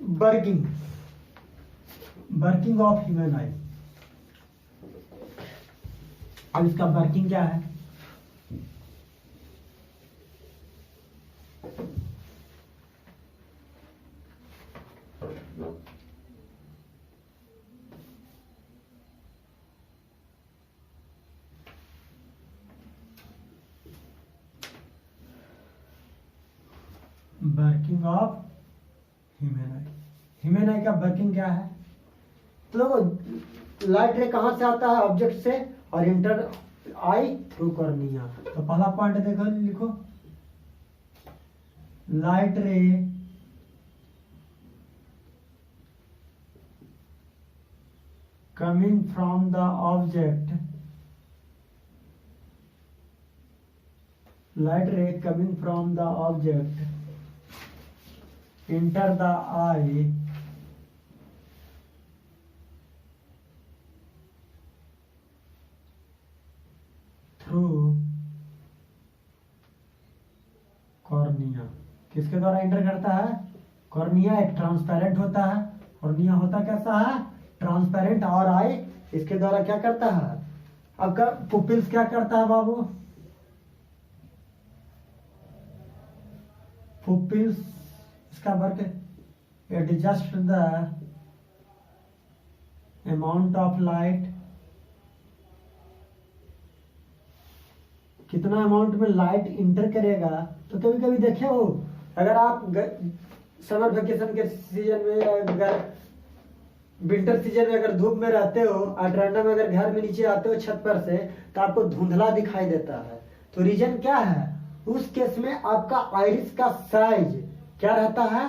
Working working of human आई। अब इसका working क्या है? Working of human I. Human आई का वर्किंग क्या है? तो देखो लाइट रे कहां से आता है? ऑब्जेक्ट से, और इंटर आई थ्रू कॉर्निया। तो पहला पॉइंट देखो, लिखो लाइट रे coming from the object, light ray coming from the object enter the eye through cornea. किसके द्वारा एंटर करता है? कॉर्निया एक ट्रांसपेरेंट होता है। कॉर्निया होता कैसा है? ट्रांसपेरेंट। और आई इसके द्वारा क्या करता है? आपका पुपिल्स क्या करता है बाबू? पुपिल्स इसका work adjust the amount of light, कितना अमाउंट में लाइट इंटर करेगा। तो कभी कभी देखे हो, अगर आप समर वेकेशन के सीजन में, अगर विंटर सीजन में अगर धूप में रहते हो और ठंडा में अगर घर में नीचे आते हो छत पर से, तो आपको धुंधला दिखाई देता है। तो रीजन क्या है? उस केस में आपका आइरिस का साइज क्या रहता है?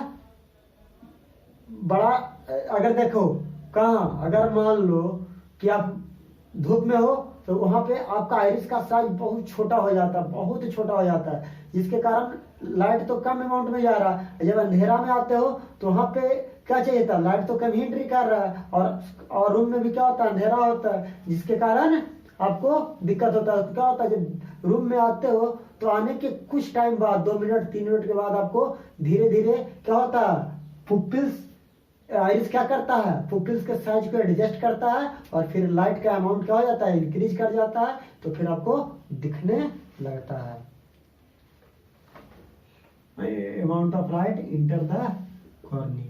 बड़ा। अगर देखो कहाँ, अगर मान लो कि आप धूप में हो, तो वहां पे आपका आइरिस का साइज बहुत छोटा हो जाता है, बहुत छोटा हो जाता है, जिसके कारण लाइट तो कम अमाउंट में जा रहा है। जब अंधेरा में आते हो तो वहां पे क्या चाहिए था? लाइट तो कम ही एंट्री कर रहा है, और रूम में भी क्या होता है? अंधेरा होता है, जिसके कारण आपको दिक्कत होता है। क्या होता है? जब रूम में आते हो तो आने के कुछ टाइम बाद, 2 मिनट 3 मिनट के बाद आपको धीरे धीरे क्या होता है? पुपिल्स, आइरिस क्या करता है? पुपिल्स के साइज को एडजस्ट करता है, और फिर लाइट का अमाउंट क्या हो जाता है? इंक्रीज कर जाता है, तो फिर आपको दिखने लगता है। Amount of light enter the cornea.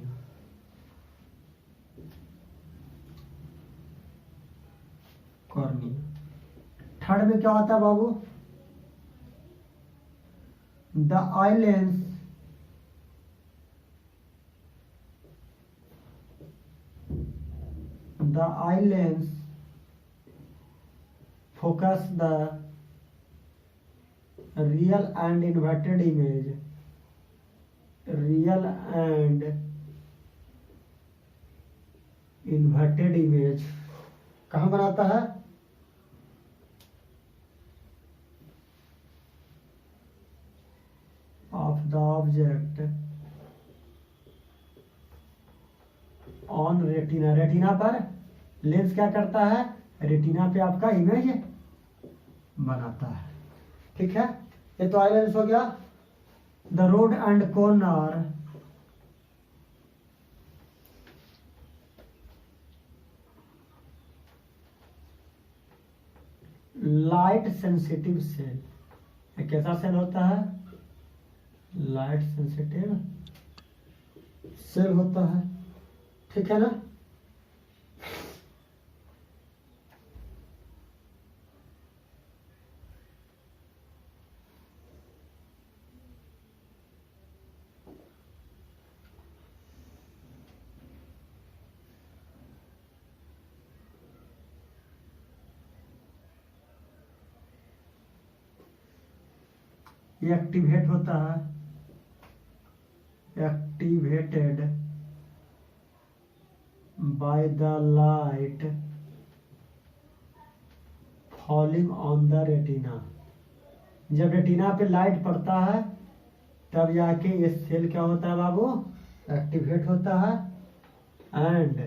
Third में क्या होता है बाबू? The eye lens focus the real and inverted image, कहाँ बनाता है? Of the object on retina. Retina पर लेंस क्या करता है? रेटिना पे आपका इमेज बनाता है। ठीक है, ये तो आई लेंस हो गया। The road and corner light sensitive cell. ये कैसा सेल होता है? लाइट सेंसिटिव सेल होता है। ठीक है ना? ये एक्टिवेट होता है, activated by the light falling on the retina. जब रेटिना पे लाइट पड़ता है तब जाके ये सेल क्या होता है बाबू? एक्टिवेट होता है, एंड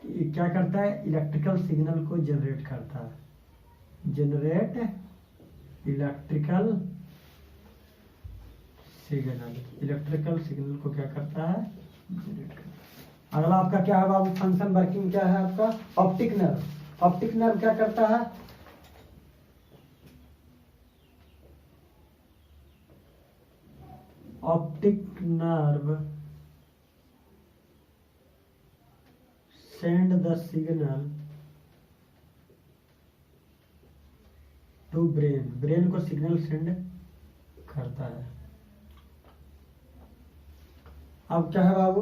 ये क्या करता है? इलेक्ट्रिकल सिग्नल को जनरेट करता है। जनरेट इलेक्ट्रिकल सिग्नल को क्या करता है? अगला आपका क्या है बाबू, फंक्शन वर्किंग क्या है आपका, ऑप्टिक नर्व। ऑप्टिक नर्व क्या करता है, optic nerve send the signal to brain, brain को सिग्नल सेंड करता है। अब क्या है बाबू,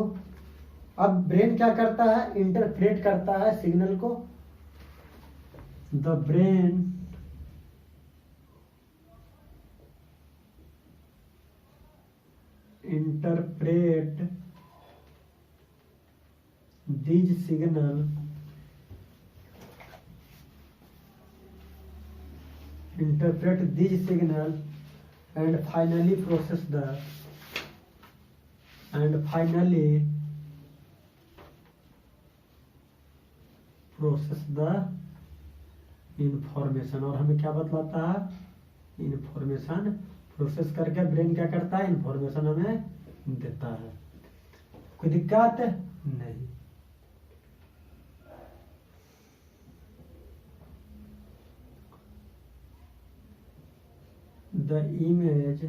अब ब्रेन क्या करता है, इंटरप्रेट करता है सिग्नल को। The brain interpret these signal and finally process the information। और हमें क्या बतलाता है, इंफॉर्मेशन प्रोसेस करके ब्रेन क्या करता है, इंफॉर्मेशन हमें देता है। कोई दिक्कत नहीं। The image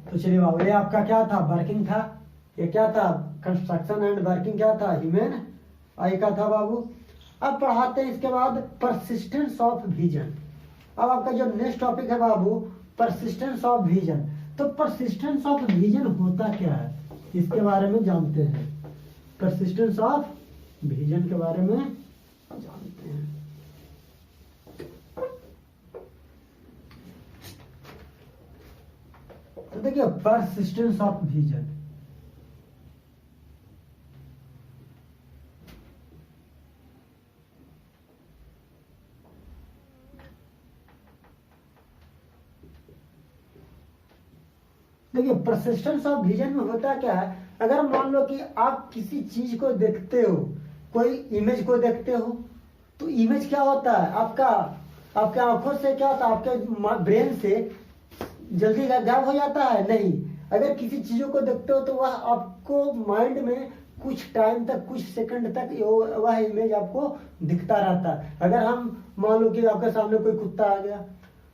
तो चलिए बाबू, ये आपका क्या था, वर्किंग था। ये क्या था, कंस्ट्रक्शन एंड वर्किंग क्या था, ह्यूमन आई का था बाबू। अब पढ़ाते हैं इसके बाद परसिस्टेंस ऑफ विजन। अब आपका जो नेक्स्ट टॉपिक है बाबू, परसिस्टेंस ऑफ विजन। तो परसिस्टेंस ऑफ विजन होता क्या है, इसके बारे में जानते हैं। परसिस्टेंस ऑफ विजन के बारे में जानते हैं। तो देखिए, परसिस्टेंस ऑफ विजन, देखिए परसिस्टेंस ऑफ विजन में होता क्या है, अगर मान लो कि आप किसी चीज को देखते हो, कोई इमेज को देखते हो, तो इमेज क्या होता है आपका, आपके आंखों से क्या होता है, आपके ब्रेन से जल्दी गायब हो जाता है नहीं। अगर किसी चीजों को देखते हो तो वह आपको माइंड में कुछ टाइम तक, कुछ सेकंड तक वह इमेज आपको दिखता रहता है। अगर हम मान लो कि आपके सामने कोई कुत्ता आ गया,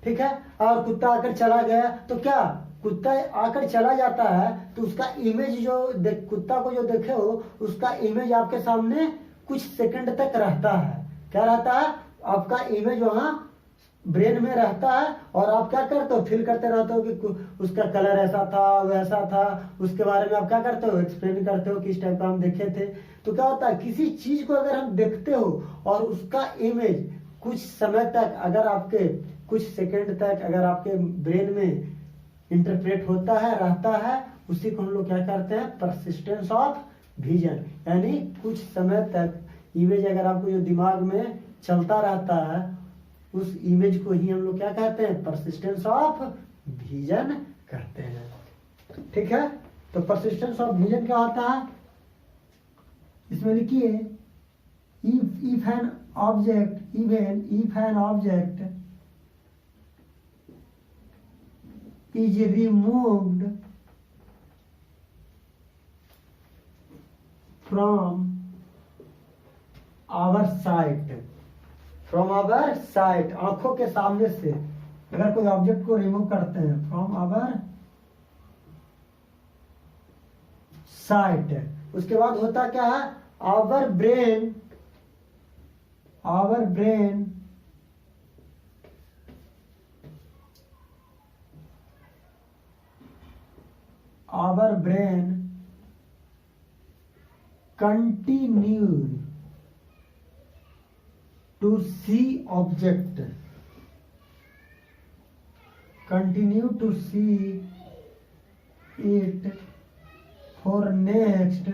ठीक है, और कुत्ता आकर चला गया, तो क्या कुत्ता आकर चला जाता है तो उसका इमेज जो कुत्ता को जो देखे हो, उसका इमेज आपके सामने कुछ सेकंड तक रहता है। क्या रहता है, आपका इमेज वहां ब्रेन में रहता है, और आप क्या करते हो, फील करते रहते हो कि उसका कलर ऐसा था, वैसा था, उसके बारे में आप क्या करते हो, एक्सप्लेन करते हो कि इस टाइप का हम देखे थे। तो क्या होता है, किसी चीज को अगर हम देखते हो और उसका इमेज कुछ समय तक, अगर आपके कुछ सेकंड तक अगर आपके ब्रेन में इंटरप्रेट होता है, रहता है, उसी को हम लोग क्या करते हैं, परसिस्टेंस ऑफ विजन। यानी कुछ समय तक इमेज अगर आपको जो दिमाग में चलता रहता है, उस इमेज को ही हम लोग क्या कहते हैं, परसिस्टेंस ऑफ विजन कहते हैं। ठीक है, तो परसिस्टेंस ऑफ विजन क्या होता है, इसमें लिखिए, if an object is removed from our sight, आंखों के सामने से अगर कोई ऑब्जेक्ट को रिमूव करते हैं, फ्रॉम आवर साइट, उसके बाद होता क्या है, our brain continue to see object, it for next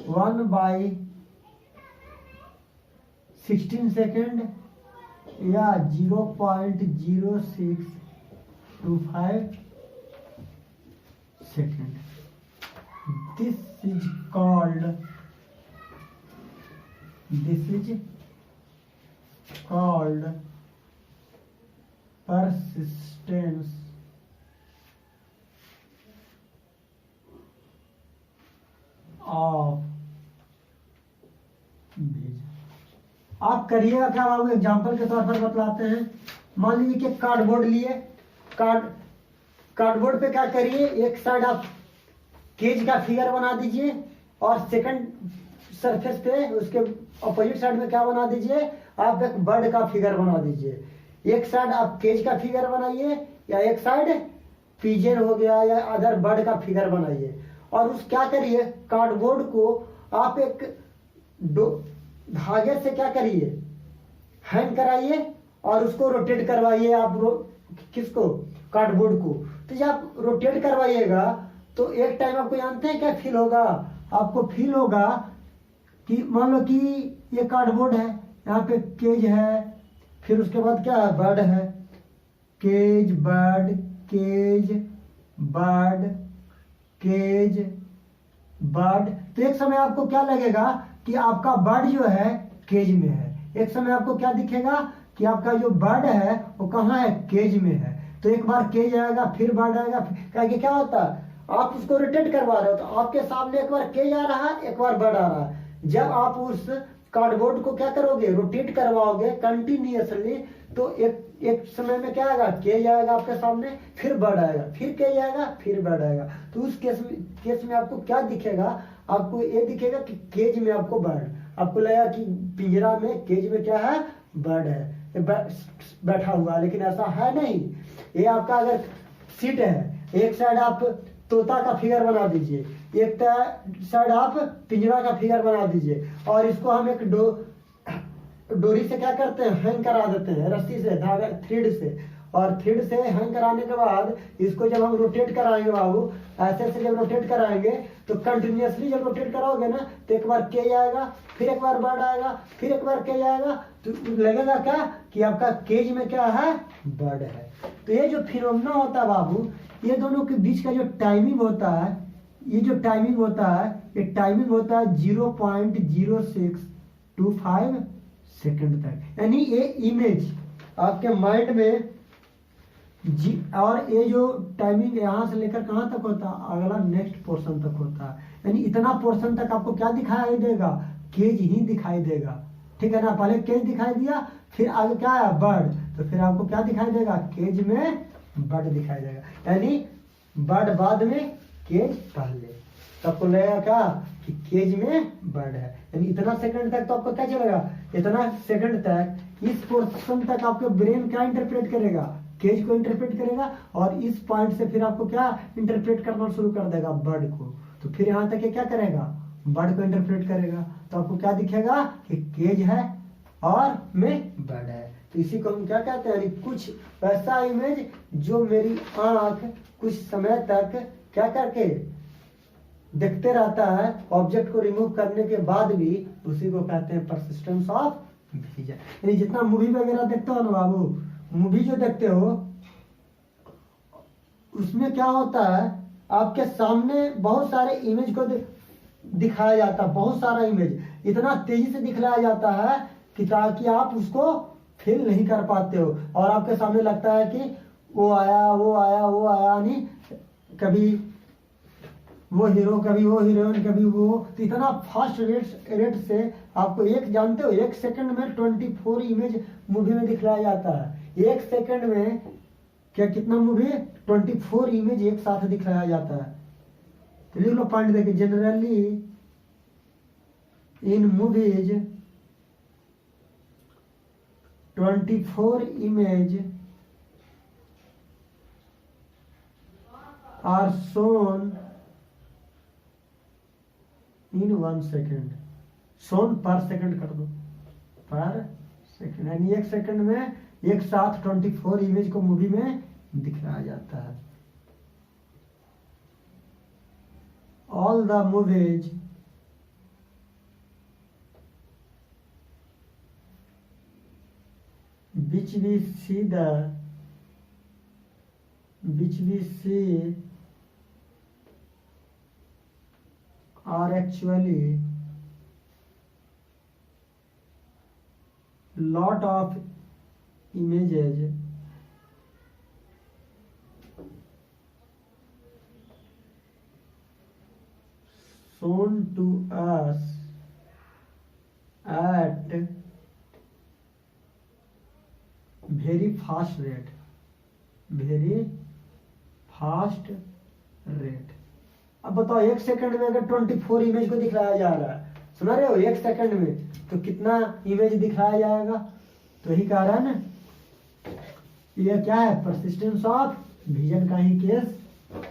1/16 second या 0.0625 second. This is called persistence of बीज। आप करिएगा क्या बाबू, एग्जाम्पल के तौर पर बतलाते हैं। मान लीजिए कि कार्डबोर्ड लिए, कार्डबोर्ड पे क्या करिए, एक साइड आप केज का फिगर बना दीजिए और सेकंड सरफेस पे उसके अपोजिट साइड में क्या बना दीजिए, आप एक बर्ड का फिगर बना दीजिए। एक साइड आप केज का फिगर बनाइए या एक साइड पिजन हो गया या अदर बर्ड का फिगर बनाइए, और उस क्या करिए, कार्डबोर्ड को आप एक धागे से क्या करिए, हैंग कराइए और उसको रोटेट करवाइए। आप किसको, कार्डबोर्ड को। तो जब आप रोटेट करवाइएगा तो एक टाइम आपको जानते हैं क्या फील होगा, आपको फील होगा कि मान लो कि ये कार्डबोर्ड है, यहाँ पे केज है, फिर उसके बाद क्या है, बर्ड है, cage bird, cage bird, cage bird. तो एक समय आपको क्या लगेगा कि आपका बर्ड जो है केज में है, एक समय आपको क्या दिखेगा कि आपका जो बर्ड है वो कहाँ है, केज में है। तो एक बार केज आएगा फिर बर्ड आएगा, क्या होता है, आप उसको रोटेट करवा रहे हो तो आपके सामने एक बार केज आ रहा है, एक बार बर्ड आ रहा है। जब आप उस कार्डबोर्ड को क्या करोगे, रोटेट करवाओगे कंटिन्यूअसली, तो एक समय में क्या आएगा, केज आएगा आपके सामने, फिर बर्ड आएगा, फिर केज आएगा, फिर बर्ड आएगा। तो उस केस में आपको क्या दिखेगा, आपको ये दिखेगा कि केज में आपको बर्ड, आपको लगेगा कि पिंजरा में केज में क्या है, बर्ड है बैठा हुआ, लेकिन ऐसा है नहीं। ये आपका अगर सीट है, एक साइड आप तोता का फिगर बना दीजिए, एक साइड आप पिंजरा का फिगर बना दीजिए, और इसको हम एक डोरी से क्या करते हैं, हैंग करा देते हैं, रस्सी से, धागा, थ्रेड से। और थ्रेड से हैंग कराने के बाद इसको जब हम रोटेट कराएंगे बाबू, ऐसे ऐसे जब रोटेट कराएंगे तो कंटिन्यूअसली जब रोटेट कराओगे ना, तो एक बार केज आएगा, फिर एक बार बर्ड आएगा, फिर एक बार केज आएगा, तो लगेगा क्या कि आपका केज में क्या है, बर्ड है। तो ये जो फिनोमेना होता है बाबू, ये दोनों के बीच का जो टाइमिंग होता है, ये जो टाइमिंग होता है, ये टाइमिंग होता है 0.0625 सेकंड तक। यानी ये इमेज आपके माइंड में और ये जो टाइमिंग यहाँ से लेकर कहाँ तक होता है, अगला नेक्स्ट पोर्शन तक होता है। यानी इतना पोर्शन तक आपको क्या दिखाई देगा, केज ही दिखाई देगा, ठीक है ना। पहले केज दिखाई दिया, फिर आगे क्या है, बर्ड, तो फिर आपको क्या दिखाई देगा, केज में बर्ड दिखाई देगा। यानी बर्ड बाद में, केज पहले। तो आपको लगेगा क्या कि केज में बर्ड है। यानी इतना सेकंड तक तो आपको क्या चलेगा, इतना सेकंड तक इस पोर्शन तक आपके ब्रेन क्या इंटरप्रेट करेगा, केज को इंटरप्रेट करेगा, और इस पॉइंट से फिर आपको क्या इंटरप्रेट करना शुरू कर देगा, बर्ड को। तो फिर यहाँ तक ये क्या करेगा, बर्ड को इंटरप्रेट करेगा। तो आपको क्या दिखेगा कि केज है और में बर्ड है। तो इसी को हम क्या कहते हैं, कुछ ऐसा इमेज जो मेरी आंख कुछ समय तक क्या करके देखते रहता है, ऑब्जेक्ट को रिमूव करने के बाद भी, उसी को कहते हैं परसिस्टेंस ऑफ विजन। यानी जितना मूवी वगैरह देखते हो ना बाबू, मूवी जो देखते हो उसमें क्या होता है, आपके सामने बहुत सारे इमेज को दिखाया जाता है, बहुत सारा इमेज इतना तेजी से दिखलाया जाता है कि ताकि आप उसको फील नहीं कर पाते हो, और आपके सामने लगता है कि वो आया वो आया वो आया, नहीं कभी वो हीरो, कभी वो हीरोइन, कभी वो। तो इतना फास्ट रेट से आपको, एक जानते हो, एक सेकंड में 24 इमेज मूवी में दिखलाया जाता है। एक सेकंड में क्या कितना मूवी, 24 इमेज एक साथ दिखलाया जाता है। तो लिख लो पॉइंट देखिए, generally in movies 24 image are shown in 1 second. Shown per second कर दो, पर सेकंड। यानी एक सेकंड में एक साथ 24 इमेज को मूवी में दिखाया जाता है। All the movies which we see are actually lot of images shown to us at very fast rate, very fast rate। अब बताओ 1 सेकंड में अगर 24 इमेज को दिखाया जा रहा है, सुना रहे हो, 1 सेकंड में तो कितना इमेज दिखाया जाएगा। तो यही कह रहा है ना, ये क्या है, परसिस्टेंस ऑफ विजन का ही केस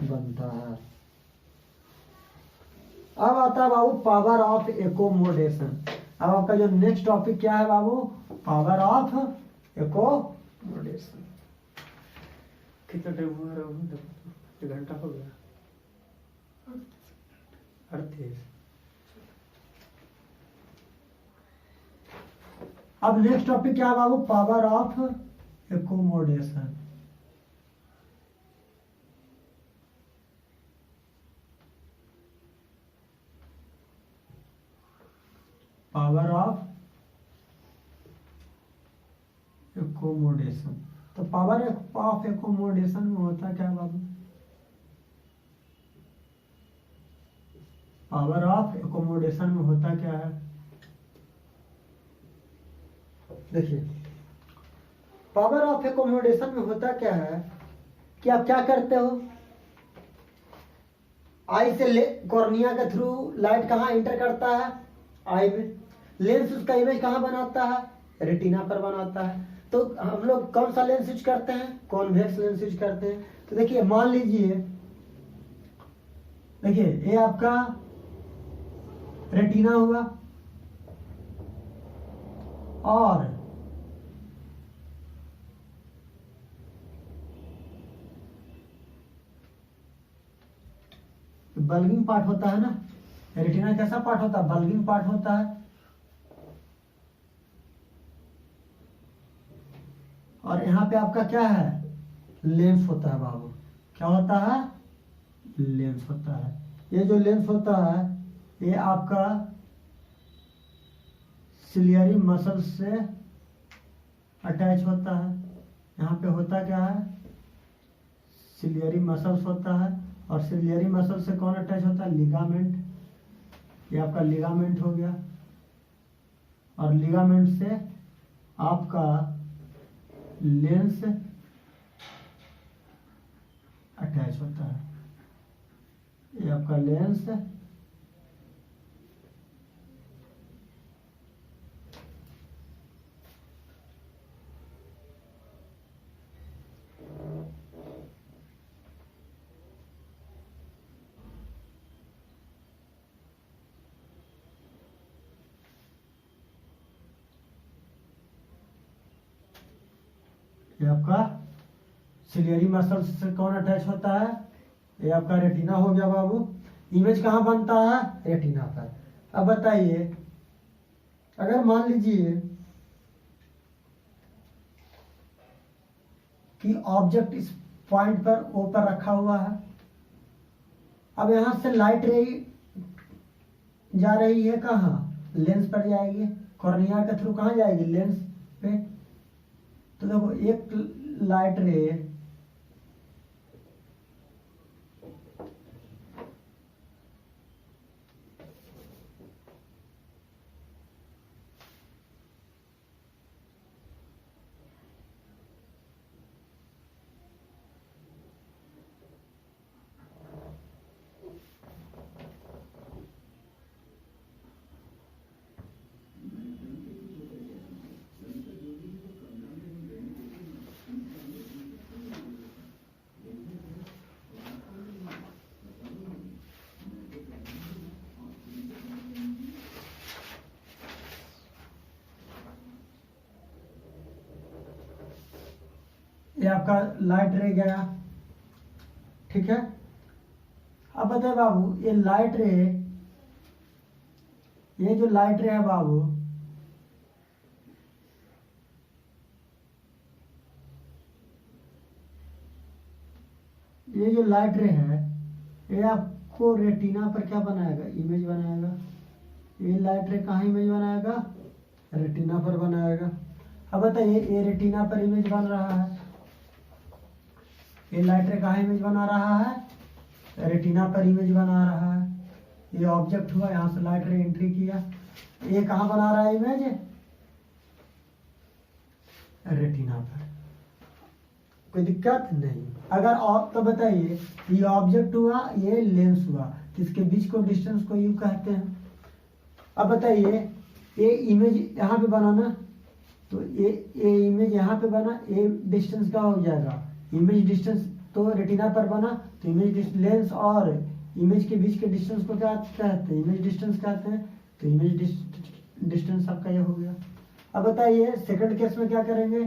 बनता है। अब आता है बाबू पावर ऑफ एकोमोडेशन। अब आपका जो नेक्स्ट टॉपिक क्या है बाबू, पावर ऑफ एकोमोडेशन। कितना टाइम हुआ रहा हूँ, 1 घंटा हो गया। 38। अब नेक्स्ट टॉपिक क्या है बाबू, power of accommodation. Power of accommodation. तो पावर ऑफ एकोमोडेशन में होता क्या बाबू, पावर ऑफ एकोमोडेशन में होता क्या है, देखिए पावर ऑफ एकोमोडेशन में होता क्या है कि आप क्या करते हो, आई से कॉर्निया के थ्रू लाइट कहाँ एंटर करता है, आई में। लेंस उसका इमेज कहाँ बनाता है, रेटिना पर बनाता है। तो हम लोग कौन सा लेंस यूज करते हैं, कॉन्वेक्स लेंस यूज करते हैं। तो देखिए मान लीजिए, देखिए ये आपका रेटिना हुआ और बल्गिंग पार्ट होता है ना, रेटिना कैसा पार्ट होता है, बल्गिंग पार्ट होता है। और यहाँ पे आपका क्या है, लेंस होता है बाबू। क्या होता है, लेंस होता है। ये जो लेंस होता है ये आपका सिलियरी मसल से अटैच होता है। यहाँ पे होता क्या है, सिलियरी मसल्स होता है। और सिलियरी मसल से कौन अटैच होता है, लिगामेंट। ये आपका लिगामेंट हो गया। और लिगामेंट से आपका लेंस अटैच होता है। ये आपका लेंस ये आपका सिलियरी मसल से कौन अटैच होता है, ये आपका रेटिना हो गया बाबू। इमेज कहाँ बनता है, रेटिना पर। अब बताइए, अगर मान लीजिए कि ऑब्जेक्ट इस पॉइंट पर ओ पर रखा हुआ है। अब यहां से लाइट रे जा रही है, कहाँ, लेंस पर जाएगी। कॉर्निया के थ्रू कहाँ जाएगी, लेंस पे। तो देखो एक लाइट रे ये आपका लाइट रे गया, ठीक है। अब बताए बाबू, ये लाइट रे, ये जो लाइट रे है बाबू, ये जो लाइट रे है, ये आप को रेटिना पर क्या बनाएगा, इमेज बनाएगा। ये लाइट रे कहाँ इमेज बनाएगा, रेटिना पर बनाएगा। अब बताइए ये रेटिना पर इमेज बन रहा है, ये लाइट रे कहाँ इमेज बना रहा है, रेटिना पर इमेज बना रहा है। ये ऑब्जेक्ट हुआ, यहाँ से लाइट रे एंट्री किया, ये कहाँ बना रहा है इमेज, रेटिना पर। कोई दिक्कत नहीं। अगर आप तो बताइए ये ऑब्जेक्ट हुआ, ये लेंस हुआ, इसके बीच को डिस्टेंस को यू कहते हैं। अब बताइए ये इमेज यहाँ पे बनाना, तो ये इमेज यहाँ पे बना, ये डिस्टेंस क्या हो जाएगा, इमेज डिस्टेंस तो रेटिना पर बना, तो इमेज लेंस और इमेज के बीच के डिस्टेंस को क्या कहते हैं, इमेज डिस्टेंस कहते हैं। तो इमेज डिस्टेंस आपका ये हो गया। अब बताइए सेकंड केस में क्या करेंगे,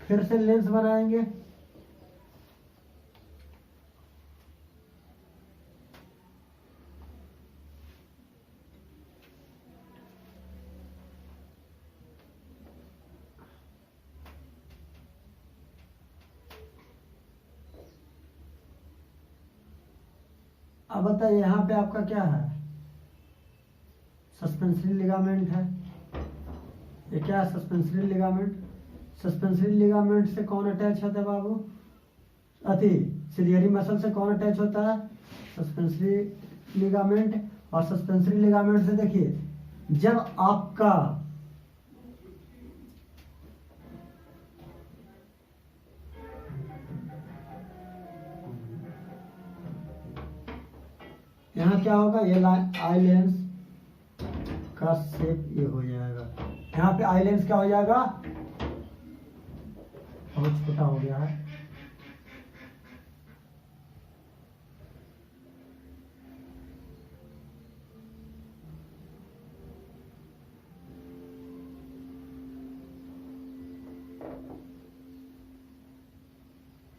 फिर से लेंस बनाएंगे। अब बताइए यहाँ पे आपका क्या है, सस्पेंसरी लिगामेंट है। ये क्या है, सस्पेंसरी लिगामेंट। सस्पेंसरी लिगामेंट से कौन अटैच होता है बाबू, अति सिलियरी मसल से कौन अटैच होता है, सस्पेंसरी लिगामेंट। और सस्पेंसरी लिगामेंट से देखिए जब आपका यहाँ क्या होगा, ये आई लेंस का शेप ये हो जाएगा, यहाँ पे आई लेंस क्या हो जाएगा, बहुत छोटा हो गया है।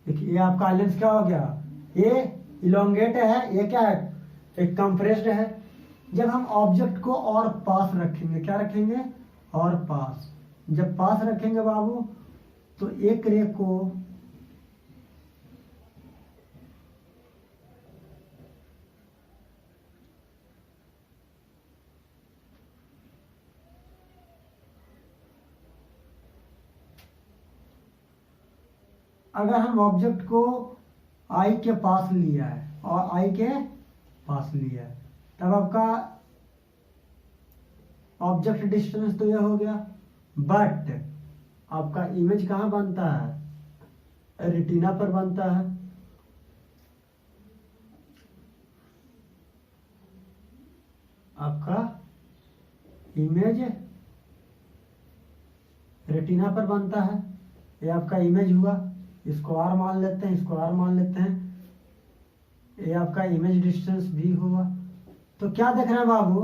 देखिए ये आपका आई लेंस क्या हो गया, ये इलोंगेट है, ये क्या है, एक कंप्रेस्ड है। जब हम ऑब्जेक्ट को और पास रखेंगे, क्या रखेंगे, और पास, जब पास रखेंगे बाबू तो एक रे को अगर हम ऑब्जेक्ट को आई के पास लिया है और आई के पास लिया है, तब आपका ऑब्जेक्ट डिस्टेंस तो यह हो गया, बट आपका इमेज कहाँ बनता है, रेटिना पर बनता है। आपका इमेज रेटिना पर बनता है, ये आपका इमेज हुआ। इसको आर मान लेते हैं, इसको आर मान लेते हैं, ये आपका इमेज डिस्टेंस भी हुआ। तो क्या देख रहे हैं बाबू,